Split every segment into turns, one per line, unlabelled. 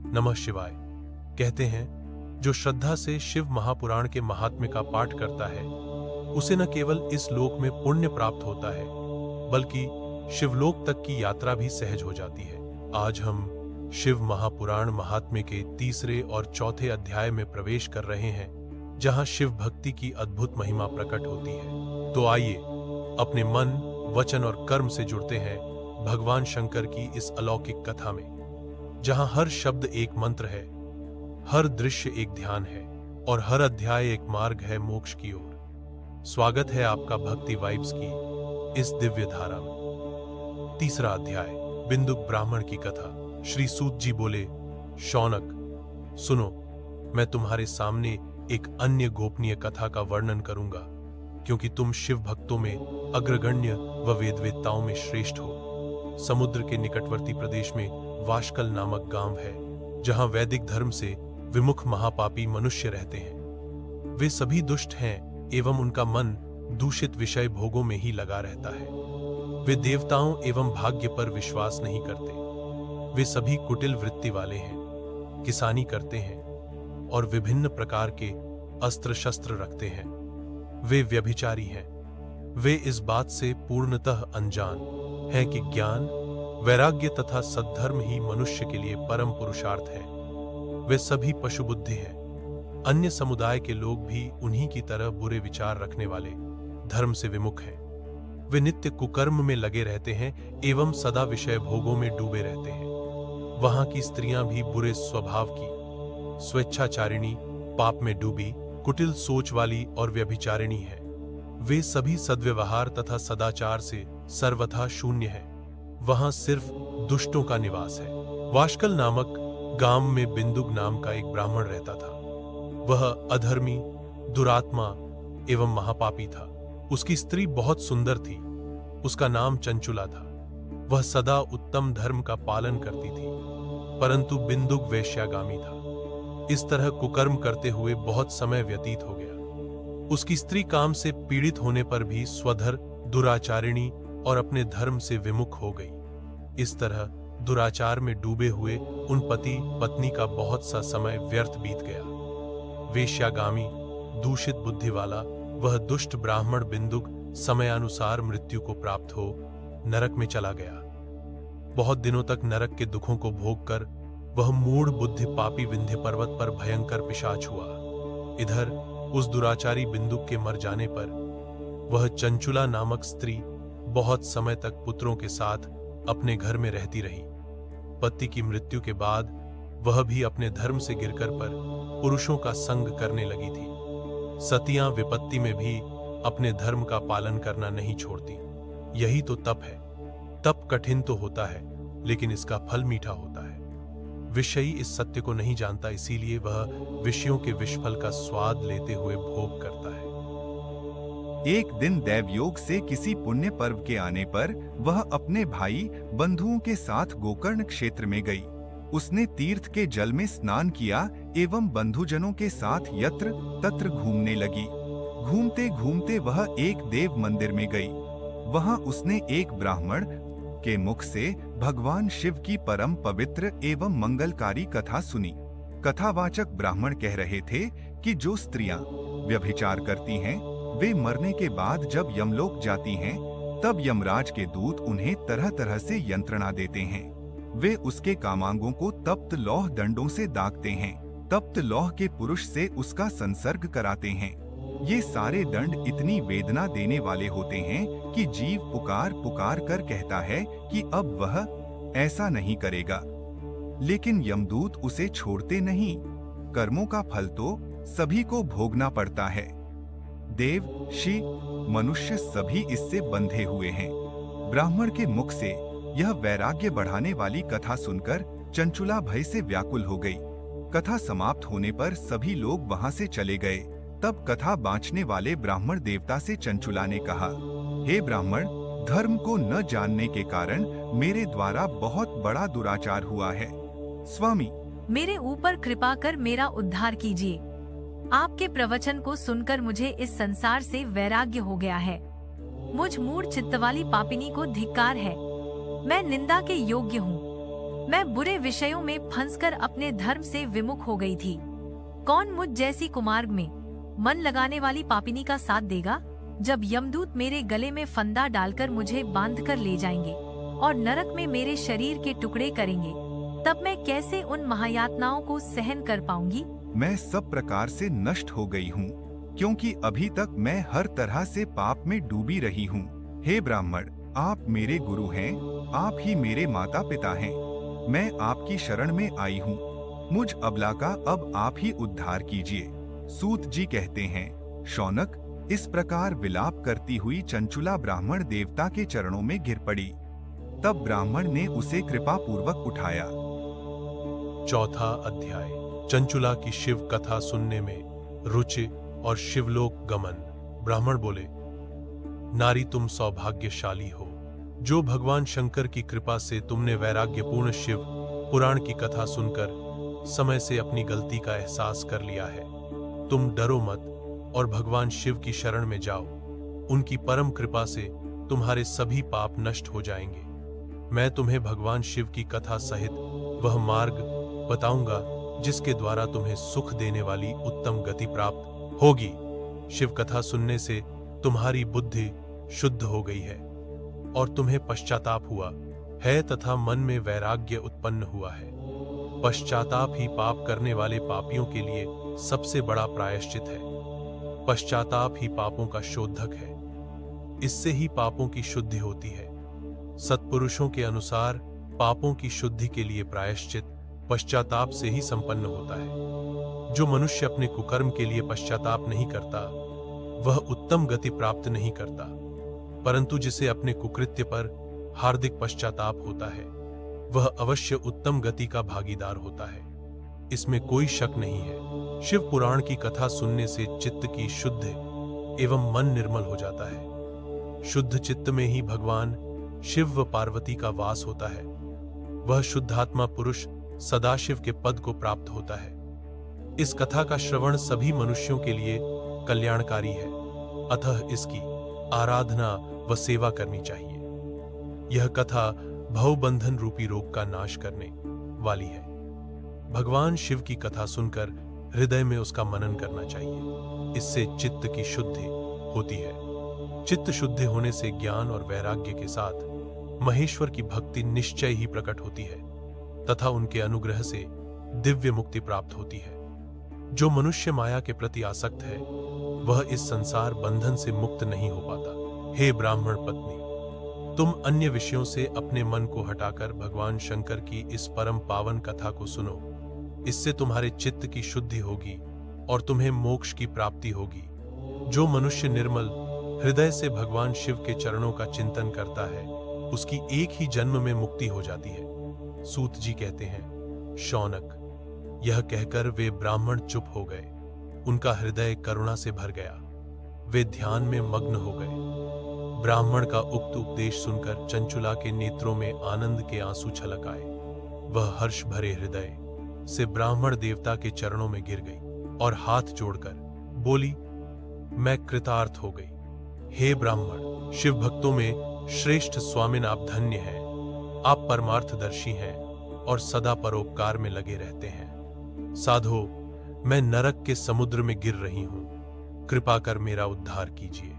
नमः शिवाय। कहते हैं जो श्रद्धा से शिव महापुराण के महात्म्य का पाठ करता है उसे न केवल इस लोक में पुण्य प्राप्त होता है बल्कि शिवलोक तक की यात्रा भी सहज हो जाती है। आज हम शिव महापुराण महात्म्य के तीसरे और चौथे अध्याय में प्रवेश कर रहे हैं जहां शिव भक्ति की अद्भुत महिमा प्रकट होती है। तो आइए अपने मन, वचन और कर्म से जुड़ते हैं भगवान शंकर की इस अलौकिक कथा में, जहां हर शब्द एक मंत्र है, हर दृश्य एक ध्यान है और हर अध्याय एक मार्ग है मोक्ष की ओर। स्वागत है आपका भक्ति वाइब्स की इस दिव्य धारा में। तीसरा अध्याय, बिंदुक ब्राह्मण की कथा। श्री सूत जी बोले, शौनक सुनो, मैं तुम्हारे सामने एक अन्य गोपनीय कथा का वर्णन करूंगा, क्योंकि तुम शिव भक्तों में अग्रगण्य व वेदवेत्ताओं में श्रेष्ठ हो। समुद्र के निकटवर्ती प्रदेश में वाशकल नामक गांव है, जहां वैदिक धर्म से विमुख महापापी मनुष्य रहते हैं। वे सभी दुष्ट हैं एवं उनका मन दूषित विषय भोगों में ही लगा रहता है। वे देवताओं एवं भाग्य पर विश्वास नहीं करते। वे सभी कुटिल वृत्ति वाले हैं, किसानी करते हैं और विभिन्न प्रकार के अस्त्र शस्त्र रखते हैं। वे व्यभिचारी हैं। वे इस बात से पूर्णतः अनजान हैं कि ज्ञान, वैराग्य तथा सद्धर्म ही मनुष्य के लिए परम पुरुषार्थ है। वे सभी पशु बुद्धि हैं। अन्य समुदाय के लोग भी उन्हीं की तरह बुरे विचार रखने वाले, धर्म से विमुख हैं। वे नित्य कुकर्म में लगे रहते हैं एवं सदा विषय भोगों में डूबे रहते हैं। वहां की स्त्रियां भी बुरे स्वभाव की, स्वेच्छाचारिणी, पाप में डूबी, कुटिल सोच वाली और व्यभिचारिणी हैं। वे सभी सद्व्यवहार तथा सदाचार से सर्वथा शून्य हैं। वहां सिर्फ दुष्टों का निवास है। वाशकल नामक गांव में बिंदुक नाम का एक ब्राह्मण रहता था। वह अधर्मी, दुरात्मा एवं महापापी था। उसकी स्त्री बहुत सुंदर थी। उसका नाम चंचुला था। वह सदा उत्तम धर्म का पालन करती थी, परंतु बिंदुक वेश्यागामी था। इस तरह कुकर्म करते हुए बहुत समय व्यतीत हो गया। उसकी स्त्री काम से पीड़ित होने पर भी स्वधर, दुराचारिणी और अपने धर्म से विमुख हो गई। इस तरह दुराचार में डूबे हुए उन पति पत्नी का बहुत सा समय व्यर्थ बीत गया। वेश्यागामी, दूषित बुद्धि वाला वह दुष्ट ब्राह्मण बिंदुक समयानुसार मृत्यु को प्राप्त हो नरक में चला गया। बहुत दिनों तक नरक के दुखों को भोगकर वह मूढ़ बुद्धि पापी विंध्य पर्वत पर भयंकर पिशाच हुआ। इधर उस दुराचारी बिंदुक के मर जाने पर वह चंचुला नामक स्त्री बहुत समय तक पुत्रों के साथ अपने घर में रहती रही। पति की मृत्यु के बाद वह भी अपने धर्म से गिरकर पर पुरुषों का संग करने लगी थी। सतियां विपत्ति में भी अपने धर्म का पालन करना नहीं छोड़ती। यही तो तप है। तप कठिन तो होता है, लेकिन इसका फल मीठा होता है। विषयी इस सत्य को नहीं जानता, इसीलिए वह विषयों के विषफल का स्वाद लेते हुए भोग करता है।
एक दिन दैवयोग से किसी पुण्य पर्व के आने पर वह अपने भाई बंधुओं के साथ गोकर्ण क्षेत्र में गई। उसने तीर्थ के जल में स्नान किया एवं बंधुजनों के साथ यत्र तत्र घूमने लगी। घूमते घूमते वह एक देव मंदिर में गई। वहां उसने एक ब्राह्मण के मुख से भगवान शिव की परम पवित्र एवं मंगलकारी कथा सुनी। कथावाचक ब्राह्मण कह रहे थे कि जो स्त्रियां व्यभिचार करती हैं, वे मरने के बाद जब यमलोक जाती हैं, तब यमराज के दूत उन्हें तरह तरह से यंत्रणा देते हैं। वे उसके कामांगों को तप्त लौह दंडों से दागते हैं। तप्त लौह के पुरुष से उसका संसर्ग कराते हैं। ये सारे दंड इतनी वेदना देने वाले होते हैं कि जीव पुकार पुकार कर कहता है कि अब वह ऐसा नहीं करेगा, लेकिन यमदूत उसे छोड़ते नहीं। कर्मों का फल तो सभी को भोगना पड़ता है। देव, ऋषि, मनुष्य सभी इससे बंधे हुए हैं। ब्राह्मण के मुख से यह वैराग्य बढ़ाने वाली कथा सुनकर चंचुला भय से व्याकुल हो गई। कथा समाप्त होने पर सभी लोग वहां से चले गए। तब कथा बांचने वाले ब्राह्मण देवता से चंचुला ने कहा, हे ब्राह्मण, धर्म को न जानने के कारण मेरे द्वारा बहुत बड़ा दुराचार हुआ है। स्वामी,
मेरे ऊपर कृपा कर मेरा उद्धार कीजिए। आपके प्रवचन को सुनकर मुझे इस संसार से वैराग्य हो गया है। मुझ मूढ़ चित्त वाली पापिनी को धिक्कार है। मैं निंदा के योग्य हूँ। मैं बुरे विषयों में फंसकर अपने धर्म से विमुख हो गई थी। कौन मुझ जैसी कुमार्ग में मन लगाने वाली पापिनी का साथ देगा? जब यमदूत मेरे गले में फंदा डालकर मुझे बांधकर ले जाएंगे और नरक में मेरे शरीर के टुकड़े करेंगे, तब मैं कैसे उन महायातनाओं को सहन कर पाऊंगी?
मैं सब प्रकार से नष्ट हो गई हूँ, क्योंकि अभी तक मैं हर तरह से पाप में डूबी रही हूँ। हे ब्राह्मण, आप मेरे गुरु हैं, आप ही मेरे माता पिता हैं। मैं आपकी शरण में आई हूँ, मुझ अबला का अब आप ही उद्धार कीजिए। सूत जी कहते हैं, शौनक, इस प्रकार विलाप करती हुई चंचुला ब्राह्मण देवता के चरणों में गिर पड़ी। तब ब्राह्मण ने उसे कृपा पूर्वक उठाया।
चौथा अध्याय। चंचुला की शिव कथा सुनने में रुचि और शिवलोक गमन। ब्राह्मण बोले, नारी तुम सौभाग्यशाली हो, जो भगवान शंकर की कृपा से तुमने वैराग्यपूर्ण शिव पुराण की कथा सुनकर समय से अपनी गलती का एहसास कर लिया है। तुम डरो मत और भगवान शिव की शरण में जाओ। उनकी परम कृपा से तुम्हारे सभी पाप नष्ट हो जाएंगे। मैं तुम्हें भगवान शिव की कथा सहित वह मार्ग बताऊंगा जिसके द्वारा तुम्हें सुख देने वाली उत्तम गति प्राप्त होगी। शिव कथा सुनने से तुम्हारी बुद्धि शुद्ध हो गई है और तुम्हें पश्चाताप हुआ है तथा मन में वैराग्य उत्पन्न हुआ है। पश्चाताप ही पाप करने वाले पापियों के लिए सबसे बड़ा प्रायश्चित है। पश्चाताप ही पापों का शोधक है, इससे ही पापों की शुद्धि होती है। सत्पुरुषों के अनुसार पापों की शुद्धि के लिए प्रायश्चित पश्चाताप से ही संपन्न होता है। जो मनुष्य अपने कुकर्म के लिए पश्चाताप नहीं करता वह उत्तम गति प्राप्त नहीं करता, परंतु जिसे अपने कुकृत्य पर हार्दिक पश्चाताप होता है वह अवश्य उत्तम गति का भागीदार होता है, इसमें कोई शक नहीं है। शिव पुराण की कथा सुनने से चित्त की शुद्धि एवं मन निर्मल हो जाता है। शुद्ध चित्त में ही भगवान शिव व पार्वती का वास होता है। वह शुद्धात्मा पुरुष सदाशिव के पद को प्राप्त होता है। इस कथा का श्रवण सभी मनुष्यों के लिए कल्याणकारी है, अतः इसकी आराधना व सेवा करनी चाहिए। यह कथा भवबंधन रूपी रोग का नाश करने वाली है। भगवान शिव की कथा सुनकर हृदय में उसका मनन करना चाहिए, इससे चित्त की शुद्धि होती है। चित्त शुद्धि होने से ज्ञान और वैराग्य के साथ महेश्वर की भक्ति निश्चय ही प्रकट होती है तथा उनके अनुग्रह से दिव्य मुक्ति प्राप्त होती है। जो मनुष्य माया के प्रति आसक्त है वह इस संसार बंधन से मुक्त नहीं हो पाता। हे ब्राह्मण पत्नी, तुम अन्य विषयों से अपने मन को हटाकर भगवान शंकर की इस परम पावन कथा को सुनो। इससे तुम्हारे चित्त की शुद्धि होगी और तुम्हें मोक्ष की प्राप्ति होगी। जो मनुष्य निर्मल हृदय से भगवान शिव के चरणों का चिंतन करता है उसकी एक ही जन्म में मुक्ति हो जाती है। सूत जी कहते हैं, शौनक, यह कहकर वे ब्राह्मण चुप हो गए। उनका हृदय करुणा से भर गया। वे ध्यान में मग्न हो गए। ब्राह्मण का उक्त उपदेश सुनकर चंचुला के नेत्रों में आनंद के आंसू छलक आए। वह हर्ष भरे हृदय से ब्राह्मण देवता के चरणों में गिर गई और हाथ जोड़कर बोली, मैं कृतार्थ हो गई। हे ब्राह्मण, शिव भक्तों में श्रेष्ठ स्वामिन आप धन्य हैं। आप परमार्थदर्शी हैं और सदा परोपकार में लगे रहते हैं। साधो, मैं नरक के समुद्र में गिर रही हूं, कृपा कर मेरा उद्धार कीजिए।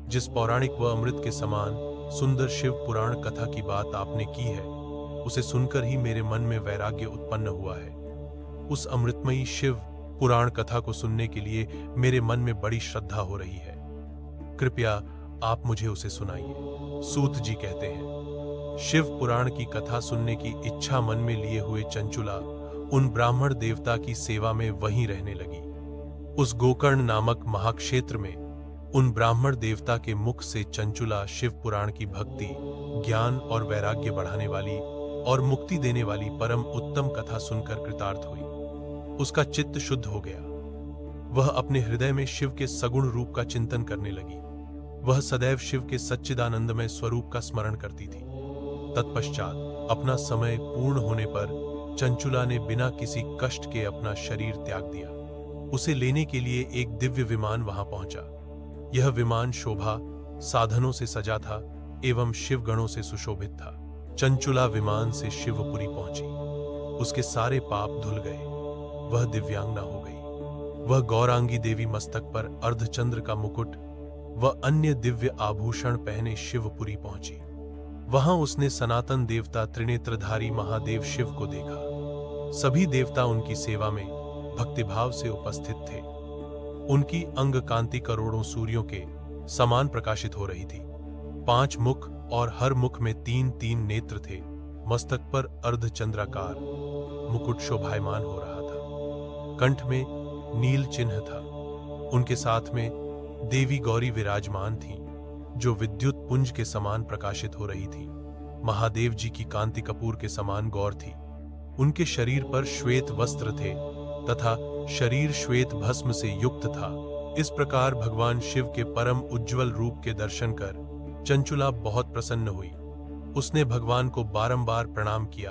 जिस पौराणिक व अमृत के समान सुंदर शिव पुराण कथा की बात आपने की है उसे सुनकर ही मेरे मन में वैराग्य उत्पन्न हुआ है। उस अमृतमयी शिव पुराण कथा को सुनने के लिए मेरे मन में बड़ी श्रद्धा हो रही है। कृपया आप मुझे उसे सुनाइए। सूत जी कहते हैं, शिव पुराण की कथा सुनने की इच्छा मन में लिए हुए चंचुला उन ब्राह्मण देवता की सेवा में वहीं रहने लगी। उस गोकर्ण नामक महाक्षेत्र में उन ब्राह्मण देवता के मुख से चंचुला शिव पुराण की भक्ति, ज्ञान और वैराग्य बढ़ाने वाली और मुक्ति देने वाली परम उत्तम कथा सुनकर कृतार्थ हुई। उसका चित्त शुद्ध हो गया। वह अपने हृदय में शिव के सगुण रूप का चिंतन करने लगी। वह सदैव शिव के सच्चिदानंदमय स्वरूप का स्मरण करती थी। तत्पश्चात अपना समय पूर्ण होने पर चंचुला ने बिना किसी कष्ट के अपना शरीर त्याग दिया। उसे लेने के लिए एक दिव्य विमान वहां पहुंचा। यह विमान शोभा साधनों से सजा था एवं शिवगणों से सुशोभित था। चंचुला विमान से शिवपुरी पहुंची। उसके सारे पाप धुल गए। वह दिव्यांगना हो गई। वह गौरांगी देवी मस्तक पर अर्धचंद्र का मुकुट व अन्य दिव्य आभूषण पहने शिवपुरी पहुंची। वहां उसने सनातन देवता त्रिनेत्रधारी महादेव शिव को देखा। सभी देवता उनकी सेवा में भक्तिभाव से उपस्थित थे। उनकी अंग कांति करोड़ों सूर्यों के समान प्रकाशित हो रही थी। 5 मुख और हर मुख में 3-3 नेत्र थे। मस्तक पर अर्धचंद्राकार मुकुट शोभायमान हो रहा था। कंठ में नील चिन्ह था। उनके साथ में देवी गौरी विराजमान थी, जो विद्युत पुंज के समान प्रकाशित हो रही थी। महादेव जी की कांति कपूर के समान गौर थी। उनके शरीर पर श्वेत वस्त्र थे तथा शरीर श्वेत भस्म से युक्त था। इस प्रकार भगवान शिव के परम उज्ज्वल रूप के दर्शन कर चंचुला बहुत प्रसन्न हुई। उसने भगवान को बारंबार प्रणाम किया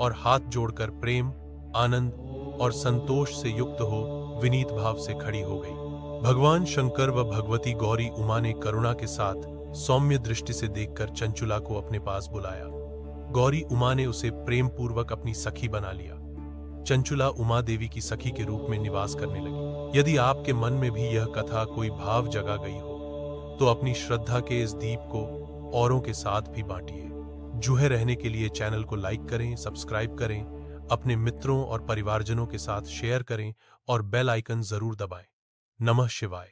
और हाथ जोड़कर प्रेम, आनंद और संतोष से युक्त हो विनीत भाव से खड़ी हो गई। भगवान शंकर व भगवती गौरी उमा ने करुणा के साथ सौम्य दृष्टि से देखकर चंचुला को अपने पास बुलाया। गौरी उमा ने उसे प्रेम पूर्वक अपनी सखी बना लिया। चंचुला उमा देवी की सखी के रूप में निवास करने लगी। यदि आपके मन में भी यह कथा कोई भाव जगा गई हो तो अपनी श्रद्धा के इस दीप को औरों के साथ भी बांटिए। जुड़े रहने के लिए चैनल को लाइक करें, सब्सक्राइब करें, अपने मित्रों और परिवारजनों के साथ शेयर करें और बेल आइकन जरूर दबाएं। नमः शिवाय।